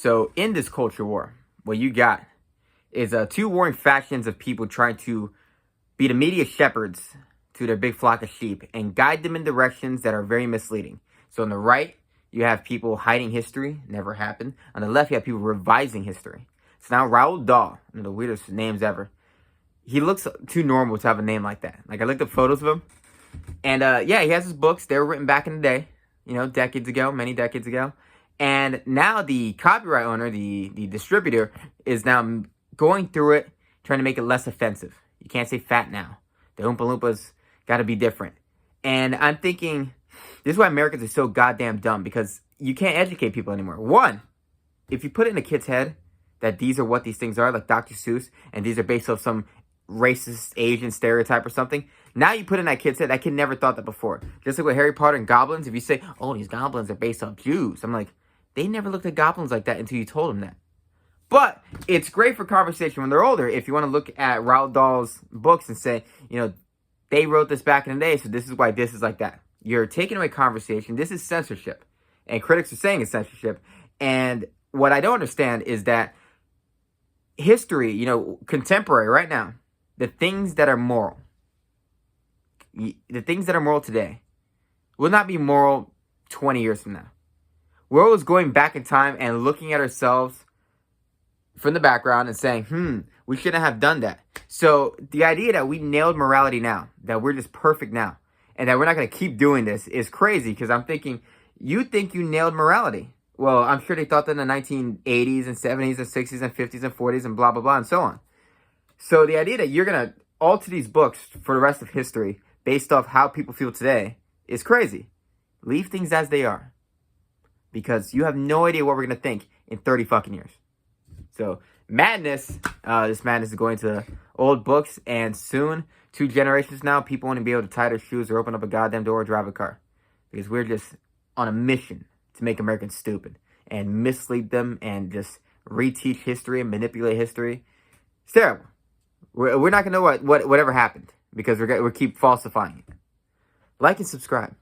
So in this culture war, what you got is two warring factions of people trying to be the media shepherds to their big flock of sheep and guide them in directions that are very misleading. So on the right, you have people hiding history, never happened. On the left, you have people revising history. So now Roald Dahl, one of the weirdest names ever, he looks too normal to have a name like that. Like, I looked up photos of him, and yeah, he has his books. They were written back in the day, decades ago, many decades ago. And now the copyright owner, the distributor, is now going through it, trying to make it less offensive. You can't say fat now. The Oompa Loompas got to be different. And I'm thinking, this is why Americans are so goddamn dumb, because you can't educate people anymore. One, if you put it in a kid's head that these are what these things are, like Dr. Seuss, and these are based off some racist Asian stereotype or something, now you put in that kid's head, that kid never thought that before. Just like with Harry Potter and goblins, if you say, oh, these goblins are based off Jews, I'm like, they never looked at goblins like that until you told them that. But it's great for conversation when they're older. If you want to look at Roald Dahl's books and say, they wrote this back in the day, so this is why this is like that. You're taking away conversation. This is censorship. And critics are saying it's censorship. And what I don't understand is that history, contemporary right now, the things that are moral today will not be moral 20 years from now. We're always going back in time and looking at ourselves from the background and saying, we shouldn't have done that. So the idea that we nailed morality now, that we're just perfect now, and that we're not going to keep doing this is crazy, because I'm thinking, you think you nailed morality. Well, I'm sure they thought that in the 1980s and 70s and 60s and 50s and 40s and blah, blah, blah, and so on. So the idea that you're going to alter these books for the rest of history based off how people feel today is crazy. Leave things as they are, because you have no idea what we're going to think in 30 fucking years. So madness, this madness is going to old books, and soon, 2 generations now, people won't be able to tie their shoes or open up a goddamn door or drive a car, because we're just on a mission to make Americans stupid and mislead them and just reteach history and manipulate history. It's terrible. We're not going to know whatever happened, because we keep falsifying it. Like and subscribe.